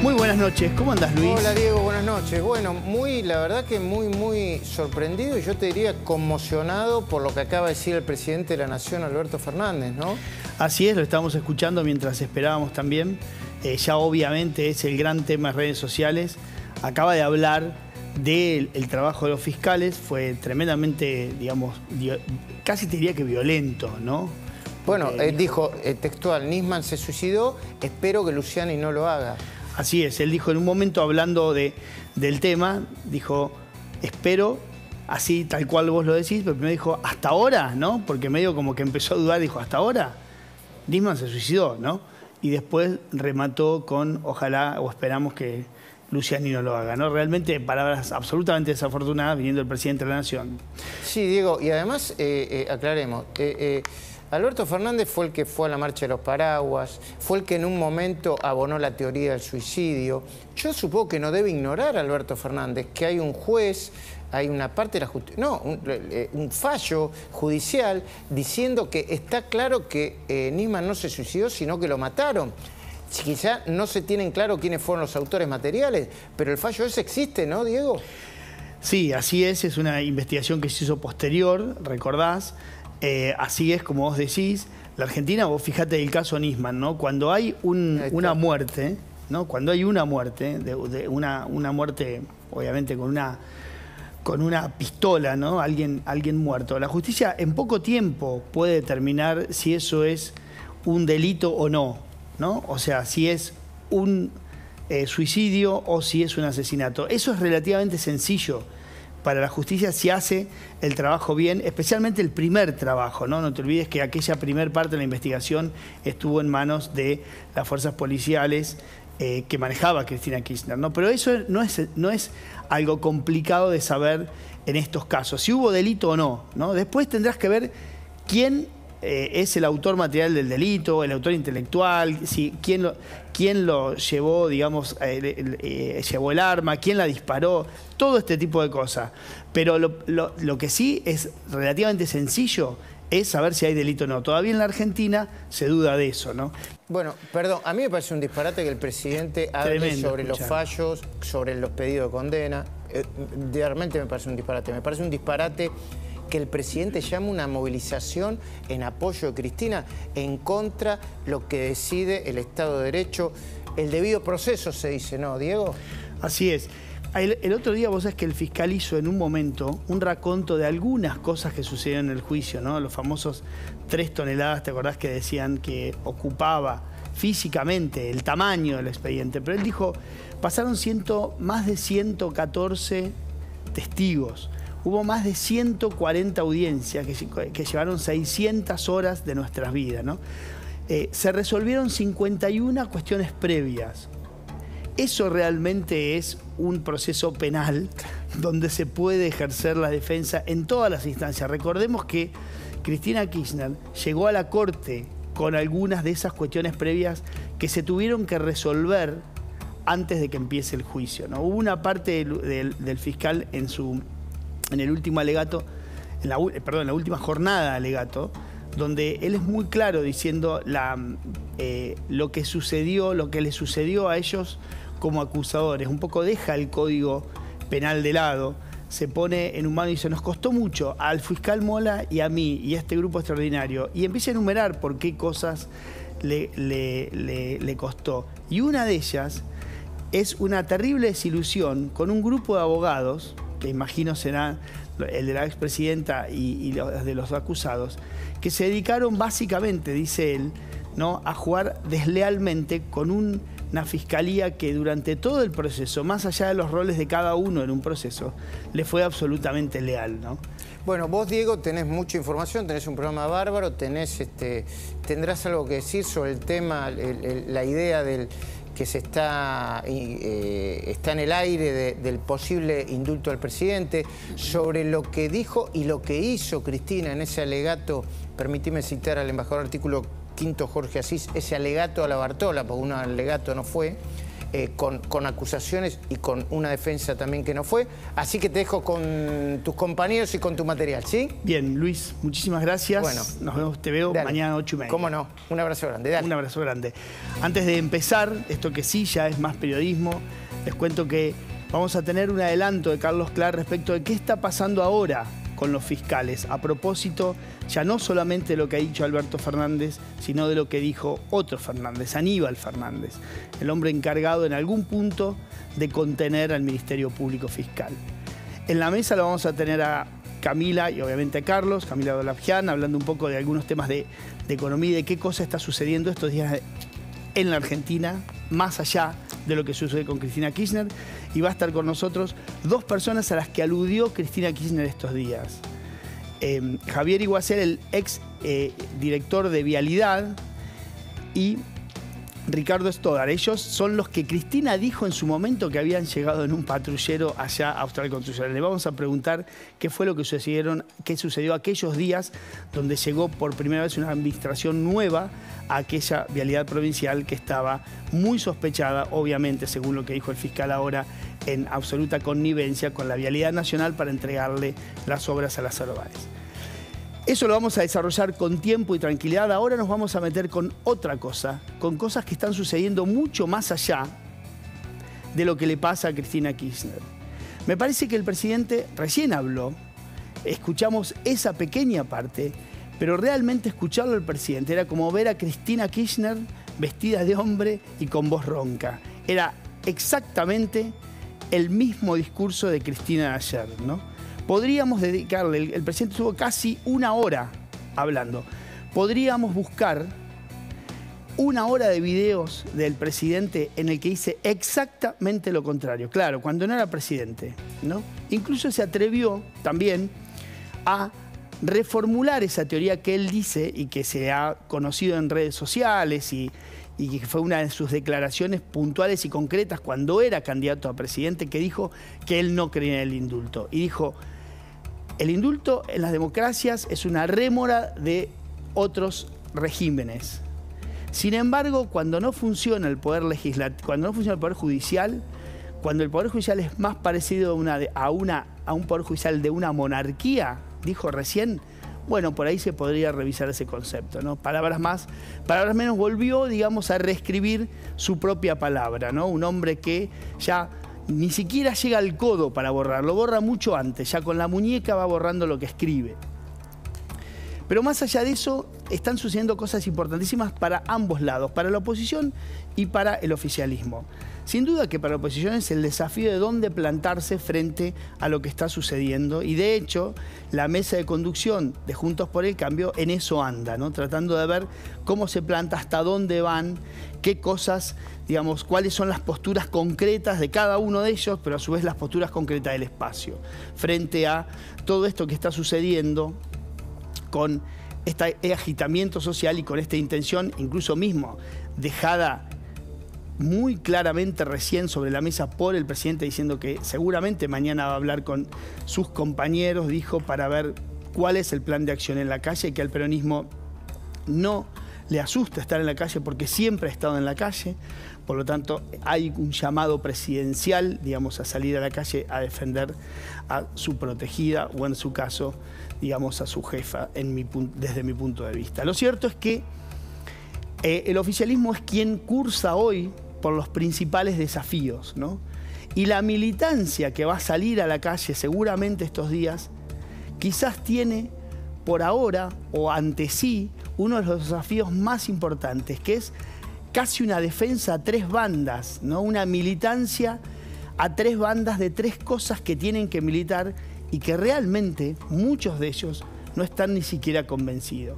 Muy buenas noches, ¿cómo andás, Luis? Hola, Diego, buenas noches. Bueno, la verdad que muy sorprendido y yo te diría conmocionado por lo que acaba de decir el presidente de la Nación, Alberto Fernández, ¿no? Así es, lo estamos escuchando mientras esperábamos también. Ya obviamente es el gran tema de redes sociales. Acaba de hablar del trabajo de los fiscales, fue tremendamente, digamos, casi te diría que violento, ¿no? Bueno, dijo textual, Nisman se suicidó, espero que Luciani no lo haga. Así es, él dijo en un momento hablando del tema, dijo, espero, así tal cual vos lo decís, pero primero dijo, ¿hasta ahora? ¿No? Porque medio como que empezó a dudar, dijo, ¿hasta ahora? Nisman se suicidó, ¿no? Y después remató con, ojalá o esperamos que Luciani no lo haga, ¿no? Realmente palabras absolutamente desafortunadas viniendo del presidente de la Nación. Sí, Diego, y además, aclaremos, Alberto Fernández fue el que fue a la marcha de los paraguas, fue el que en un momento abonó la teoría del suicidio. Yo supongo que no debe ignorar a Alberto Fernández que hay un juez, hay una parte de la justicia, no, un fallo judicial diciendo que está claro que Nisman no se suicidó, sino que lo mataron. Quizá no se tienen claro quiénes fueron los autores materiales, pero el fallo ese existe, ¿no, Diego? Sí, así es una investigación que se hizo posterior, recordás. Así es, como vos decís, la Argentina, vos fijate el caso Nisman, ¿no? Cuando hay una muerte, ¿no? Cuando hay una muerte, una muerte, obviamente con una pistola, ¿no? Alguien muerto. La justicia en poco tiempo puede determinar si eso es un delito o no, ¿no? O sea, si es un suicidio o si es un asesinato. Eso es relativamente sencillo para la justicia si hace el trabajo bien, especialmente el primer trabajo, ¿no? No te olvides que aquella primer parte de la investigación estuvo en manos de las fuerzas policiales que manejaba Cristina Kirchner, ¿no? Pero eso no es algo complicado de saber en estos casos, si hubo delito o no, ¿no? Después tendrás que ver quién es el autor material del delito, el autor intelectual, quién lo llevó, digamos, llevó el arma, quién la disparó, todo este tipo de cosas. Pero lo que sí es relativamente sencillo es saber si hay delito o no. Todavía en la Argentina se duda de eso, ¿no? Bueno, perdón, a mí me parece un disparate que el presidente hable sobre los fallos, sobre los pedidos de condena. Realmente me parece un disparate. Me parece un disparate que el presidente llame una movilización en apoyo de Cristina en contra de lo que decide el Estado de Derecho, el debido proceso, se dice, ¿no, Diego? Así es. El otro día vos sabés que el fiscal hizo en un momento un raconto de algunas cosas que sucedieron en el juicio, ¿no? Los famosos 3 toneladas, ¿te acordás que decían que ocupaba físicamente el tamaño del expediente? Pero él dijo, pasaron más de 114 testigos. Hubo más de 140 audiencias que llevaron 600 horas de nuestras vidas, ¿no? Se resolvieron 51 cuestiones previas. Eso realmente es un proceso penal donde se puede ejercer la defensa en todas las instancias. Recordemos que Cristina Kirchner llegó a la Corte con algunas de esas cuestiones previas que se tuvieron que resolver antes de que empiece el juicio, ¿no? Hubo una parte del fiscal en el último alegato, en la última jornada de alegato, donde él es muy claro diciendo lo que sucedió, lo que le sucedió a ellos como acusadores. Un poco deja el Código Penal de lado, se pone en un mano y dice, nos costó mucho al fiscal Mola y a mí y a este grupo extraordinario. Y empieza a enumerar por qué cosas le costó. Y una de ellas es una terrible desilusión con un grupo de abogados, que imagino será el de la expresidenta y los de los acusados, que se dedicaron básicamente, dice él, ¿no?, a jugar deslealmente con una fiscalía que durante todo el proceso, más allá de los roles de cada uno en un proceso, le fue absolutamente leal, ¿no? Bueno, vos, Diego, tenés mucha información, tenés un programa bárbaro, tendrás algo que decir sobre el tema, la idea del que está en el aire del posible indulto al presidente, sobre lo que dijo y lo que hizo Cristina en ese alegato, permitime citar al embajador artículo 5º Jorge Asís, ese alegato a la Bartola, porque un alegato no fue, con acusaciones y con una defensa también que no fue. Así que te dejo con tus compañeros y con tu material, ¿sí? Bien, Luis, muchísimas gracias. Bueno, nos vemos, te veo mañana 8:30. ¿Cómo no? Un abrazo grande, dale. Un abrazo grande. Antes de empezar, esto que sí ya es más periodismo, les cuento que vamos a tener un adelanto de Carlos Clark respecto de qué está pasando ahora con los fiscales, a propósito ya no solamente de lo que ha dicho Alberto Fernández, sino de lo que dijo otro Fernández, Aníbal Fernández, el hombre encargado en algún punto de contener al Ministerio Público Fiscal. En la mesa lo vamos a tener a Camila y obviamente a Carlos, Camila Dolabjian, hablando un poco de algunos temas de economía y de qué cosa está sucediendo estos días en la Argentina, más allá de lo que sucede con Cristina Kirchner. Y va a estar con nosotros dos personas a las que aludió Cristina Kirchner estos días. Javier Iguacel, el ex director de Vialidad, y Ricardo Stoddard. Ellos son los que Cristina dijo en su momento que habían llegado en un patrullero allá a Austral Constitucional. Le vamos a preguntar qué fue lo que sucedió aquellos días donde llegó por primera vez una administración nueva a aquella vialidad provincial que estaba muy sospechada, obviamente, según lo que dijo el fiscal ahora, en absoluta connivencia con la vialidad nacional para entregarle las obras a Lázaro Báez. Eso lo vamos a desarrollar con tiempo y tranquilidad. Ahora nos vamos a meter con otra cosa, con cosas que están sucediendo mucho más allá de lo que le pasa a Cristina Kirchner. Me parece que el presidente recién habló, escuchamos esa pequeña parte, pero realmente escucharlo al presidente era como ver a Cristina Kirchner vestida de hombre y con voz ronca. Era exactamente el mismo discurso de Cristina de ayer, ¿no? Podríamos dedicarle, el presidente estuvo casi una hora hablando, podríamos buscar una hora de videos del presidente en el que dice exactamente lo contrario. Claro, cuando no era presidente, ¿no? Incluso se atrevió también a reformular esa teoría que él dice y que se ha conocido en redes sociales y que fue una de sus declaraciones puntuales y concretas cuando era candidato a presidente, que dijo que él no creía en el indulto. Y dijo: el indulto en las democracias es una rémora de otros regímenes. Sin embargo, cuando no funciona el poder legislativo, cuando no funciona el poder judicial, cuando el poder judicial es más parecido a un poder judicial de una monarquía, dijo recién, bueno, por ahí se podría revisar ese concepto, ¿no? Palabras más, palabras menos, volvió, digamos, a reescribir su propia palabra, ¿no? Un hombre que ya ni siquiera llega al codo para borrarlo, borra mucho antes, ya con la muñeca va borrando lo que escribe. Pero más allá de eso, están sucediendo cosas importantísimas para ambos lados, para la oposición y para el oficialismo. Sin duda que para la oposición es el desafío de dónde plantarse frente a lo que está sucediendo, y de hecho la mesa de conducción de Juntos por el Cambio en eso anda, ¿no? Tratando de ver cómo se planta, hasta dónde van, qué cosas, digamos, cuáles son las posturas concretas de cada uno de ellos, pero a su vez las posturas concretas del espacio, frente a todo esto que está sucediendo con este agitamiento social y con esta intención, incluso mismo dejada muy claramente recién sobre la mesa por el presidente, diciendo que seguramente mañana va a hablar con sus compañeros, dijo, para ver cuál es el plan de acción en la calle, que al peronismo no le asusta estar en la calle porque siempre ha estado en la calle. Por lo tanto, hay un llamado presidencial, digamos, a salir a la calle a defender a su protegida o, en su caso, digamos, a su jefa, desde mi punto de vista. Lo cierto es que el oficialismo es quien cursa hoy por los principales desafíos, ¿no? Y la militancia que va a salir a la calle seguramente estos días, quizás tiene por ahora o ante sí uno de los desafíos más importantes, que es casi una defensa a tres bandas, ¿no? Una militancia a tres bandas de tres cosas que tienen que militar y que realmente muchos de ellos no están ni siquiera convencidos.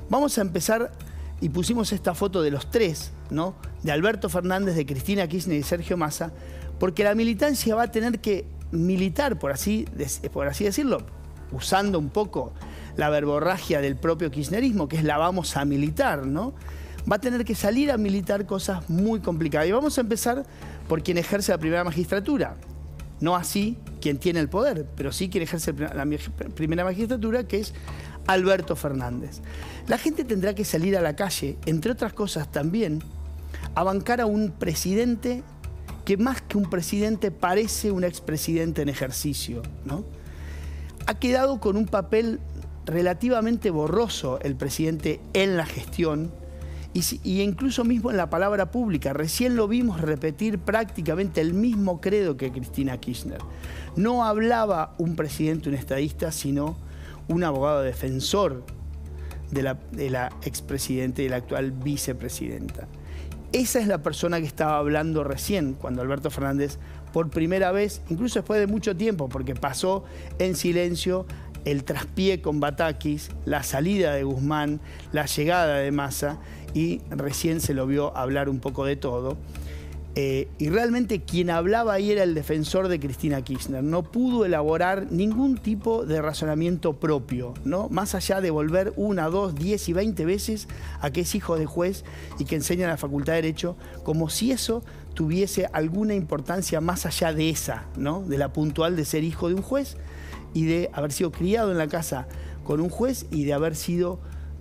Vamos a empezar, y pusimos esta foto de los tres, ¿no? De Alberto Fernández, de Cristina Kirchner y Sergio Massa, porque la militancia va a tener que militar, por así decirlo, usando un poco la verborragia del propio kirchnerismo, que es la vamos a militar, ¿no? Va a tener que salir a militar cosas muy complicadas. Y vamos a empezar por quien ejerce la primera magistratura. No así quien tiene el poder, pero sí quien ejerce la primera magistratura, que es Alberto Fernández. La gente tendrá que salir a la calle, entre otras cosas también, a bancar a un presidente que más que un presidente parece un expresidente en ejercicio, ¿no? Ha quedado con un papel relativamente borroso el presidente en la gestión y incluso mismo en la palabra pública. Recién lo vimos repetir prácticamente el mismo credo que Cristina Kirchner. No hablaba un presidente, un estadista, sino un abogado defensor de la expresidenta y la actual vicepresidenta. Esa es la persona que estaba hablando recién, cuando Alberto Fernández, por primera vez, incluso después de mucho tiempo, porque pasó en silencio el traspié con Batakis, la salida de Guzmán, la llegada de Massa, y recién se lo vio hablar un poco de todo. Y realmente quien hablaba ahí era el defensor de Cristina Kirchner. No pudo elaborar ningún tipo de razonamiento propio, ¿no? Más allá de volver 1, 2, 10 y 20 veces a que es hijo de juez y que enseña en la Facultad de Derecho, como si eso tuviese alguna importancia más allá de esa, ¿no? De la puntual de ser hijo de un juez y de haber sido criado en la casa con un juez y de haber sido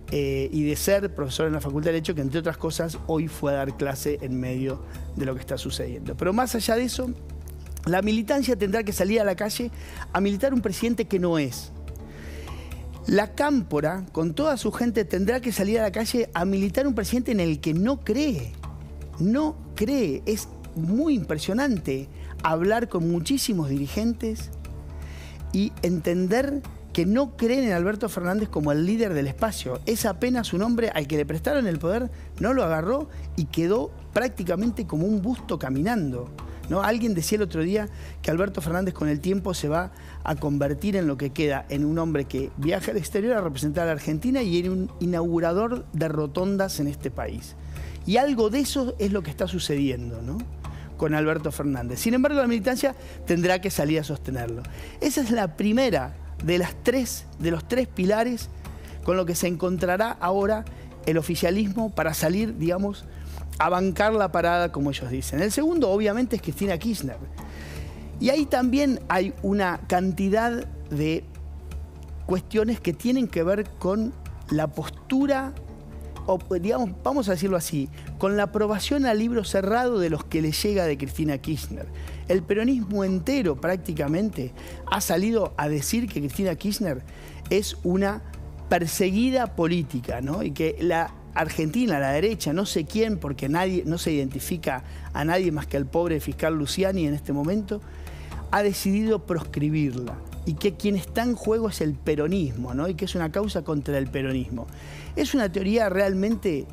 y de ser profesor en la Facultad de Derecho, que entre otras cosas hoy fue a dar clase en medio de lo que está sucediendo. Pero más allá de eso, la militancia tendrá que salir a la calle a militar un presidente que no es. La Cámpora, con toda su gente, tendrá que salir a la calle a militar un presidente en el que no cree. No cree. Es muy impresionante hablar con muchísimos dirigentes y entender que no creen en Alberto Fernández como el líder del espacio. Es apenas un hombre al que le prestaron el poder, no lo agarró y quedó prácticamente como un busto caminando, ¿no? Alguien decía el otro día que Alberto Fernández con el tiempo se va a convertir en lo que queda, en un hombre que viaja al exterior a representar a la Argentina y en un inaugurador de rotondas en este país. Y algo de eso es lo que está sucediendo, ¿no?, con Alberto Fernández. Sin embargo, la militancia tendrá que salir a sostenerlo. Esa es la primera de los tres pilares con lo que se encontrará ahora el oficialismo para salir, digamos, a bancar la parada, como ellos dicen. El segundo, obviamente, es Cristina Kirchner. Y ahí también hay una cantidad de cuestiones que tienen que ver con la postura, o digamos, vamos a decirlo así, con la aprobación al libro cerrado de los que le llega de Cristina Kirchner. El peronismo entero prácticamente ha salido a decir que Cristina Kirchner es una perseguida política, ¿no? Y que la Argentina, la derecha, no sé quién, porque nadie, no se identifica a nadie más que al pobre fiscal Luciani en este momento, ha decidido proscribirla. Y que quien está en juego es el peronismo, ¿no? Y que es una causa contra el peronismo. Es una teoría realmente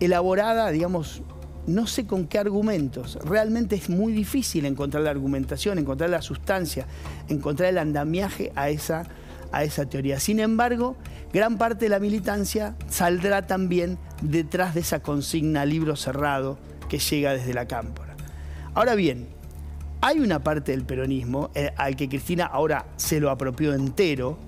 elaborada, digamos, no sé con qué argumentos. Realmente es muy difícil encontrar la argumentación, encontrar la sustancia, encontrar el andamiaje a esa teoría. Sin embargo, gran parte de la militancia saldrá también detrás de esa consigna libro cerrado que llega desde la Cámpora. Ahora bien, hay una parte del peronismo al que Cristina ahora se lo apropió entero,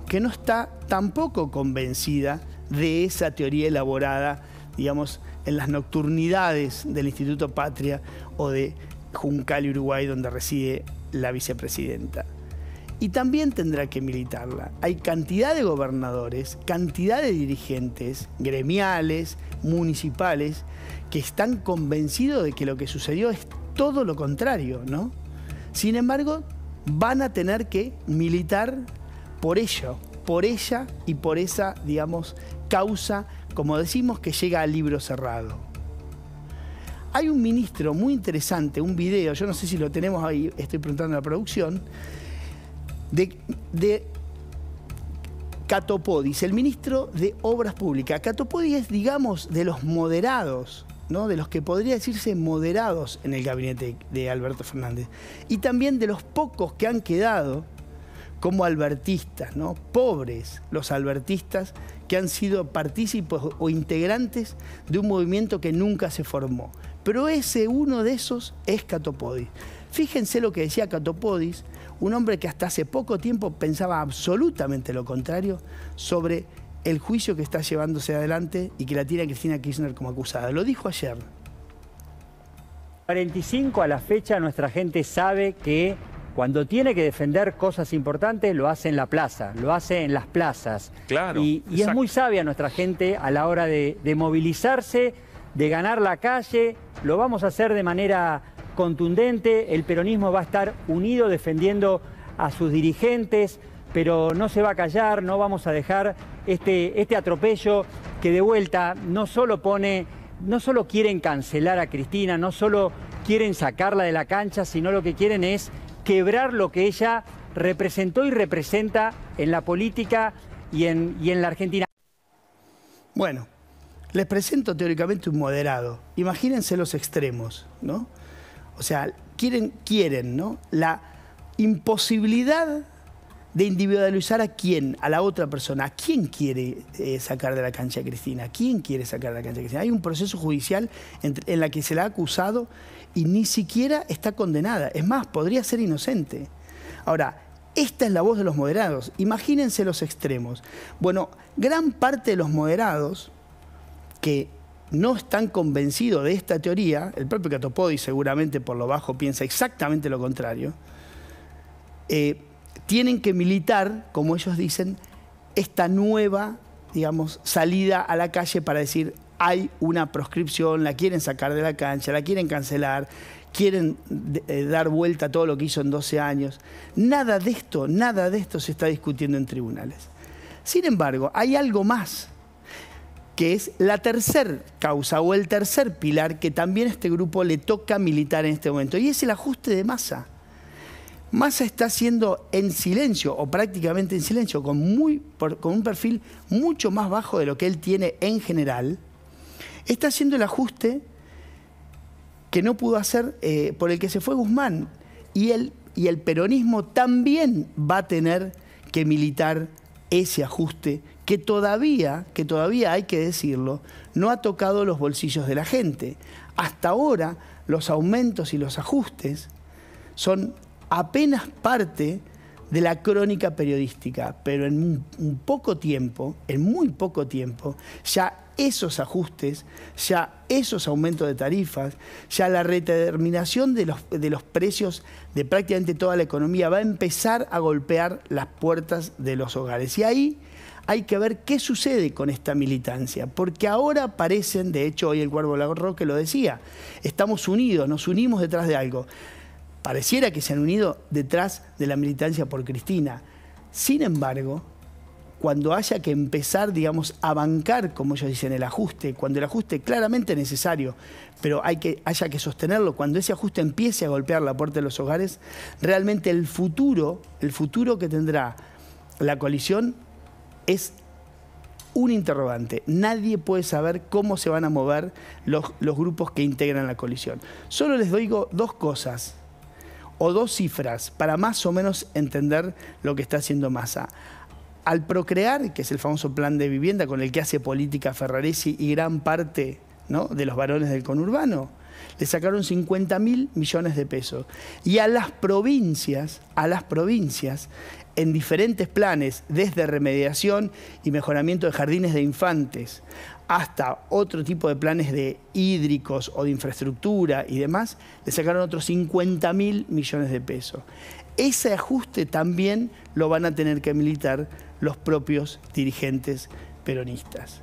que no está tampoco convencida de esa teoría elaborada, digamos, en las nocturnidades del Instituto Patria o de Juncal, Uruguay, donde reside la vicepresidenta. Y también tendrá que militarla. Hay cantidad de gobernadores, cantidad de dirigentes gremiales, municipales, que están convencidos de que lo que sucedió es todo lo contrario, ¿no? Sin embargo, van a tener que militar por ello, por ella y por esa, digamos, causa, como decimos, que llega al libro cerrado. Hay un ministro muy interesante, un video, yo no sé si lo tenemos ahí, estoy preguntando a la producción, de Catopodis, el ministro de Obras Públicas. Catopodis es, digamos, de los moderados, ¿no?, de los que podría decirse moderados en el gabinete de Alberto Fernández. Y también de los pocos que han quedado como albertistas, ¿no? Pobres los albertistas que han sido partícipes o integrantes de un movimiento que nunca se formó. Pero uno de esos es Catopodis. Fíjense lo que decía Catopodis, un hombre que hasta hace poco tiempo pensaba absolutamente lo contrario sobre el juicio que está llevándose adelante y que la tiene Cristina Kirchner como acusada. Lo dijo ayer. 45 a la fecha, nuestra gente sabe que cuando tiene que defender cosas importantes lo hace en la plaza, lo hace en las plazas. Claro, y es muy sabia nuestra gente a la hora de movilizarse, de ganar la calle. Lo vamos a hacer de manera contundente, el peronismo va a estar unido defendiendo a sus dirigentes, pero no se va a callar, no vamos a dejar este atropello que de vuelta no solo quieren cancelar a Cristina, no solo quieren sacarla de la cancha, sino lo que quieren es quebrar lo que ella representó y representa en la política y en la Argentina. Bueno, les presento teóricamente un moderado. Imagínense los extremos, ¿no? O sea, quieren, ¿no? La imposibilidad de individualizar a quién, a la otra persona. ¿A quién quiere sacar de la cancha a Cristina? ¿A quién quiere sacar de la cancha a Cristina? Hay un proceso judicial en la que se la ha acusado y ni siquiera está condenada. Es más, podría ser inocente. Ahora, esta es la voz de los moderados. Imagínense los extremos. Bueno, gran parte de los moderados que no están convencidos de esta teoría, el propio Catopodis seguramente por lo bajo piensa exactamente lo contrario, tienen que militar, como ellos dicen, esta nueva, digamos, salida a la calle para decir hay una proscripción, la quieren sacar de la cancha, la quieren cancelar, quieren dar vuelta a todo lo que hizo en 12 años. Nada de esto se está discutiendo en tribunales. Sin embargo, hay algo más, que es la tercera causa o el tercer pilar que también a este grupo le toca militar en este momento, y es el ajuste de Massa. Massa está haciendo en silencio, o prácticamente en silencio, con un perfil mucho más bajo de lo que él tiene en general, está haciendo el ajuste que no pudo hacer por el que se fue Guzmán. Y el peronismo también va a tener que militar ese ajuste que todavía hay que decirlo, no ha tocado los bolsillos de la gente. Hasta ahora los aumentos y los ajustes son apenas parte de la crónica periodística, pero en muy poco tiempo, ya esos ajustes, ya esos aumentos de tarifas, ya la redeterminación de los precios de prácticamente toda la economía va a empezar a golpear las puertas de los hogares. Y ahí hay que ver qué sucede con esta militancia, porque ahora parecen, de hecho hoy el Cuervo Larroque lo decía, estamos unidos, nos unimos detrás de algo. Pareciera que se han unido detrás de la militancia por Cristina. Sin embargo, cuando haya que empezar, digamos, a bancar, como ellos dicen, el ajuste, cuando el ajuste es claramente necesario, pero haya que sostenerlo, cuando ese ajuste empiece a golpear la puerta de los hogares, realmente el futuro que tendrá la coalición es un interrogante. Nadie puede saber cómo se van a mover los grupos que integran la coalición. Solo les digo dos cosas, o dos cifras, para más o menos entender lo que está haciendo Massa. Al Procrear, que es el famoso plan de vivienda con el que hace política Ferraresi y gran parte, ¿no?, de los varones del conurbano, le sacaron 50.000 millones de pesos. Y a las provincias, en diferentes planes, desde remediación y mejoramiento de jardines de infantes, hasta otro tipo de planes de hídricos o de infraestructura y demás, le sacaron otros 50.000 millones de pesos. Ese ajuste también lo van a tener que militar los propios dirigentes peronistas.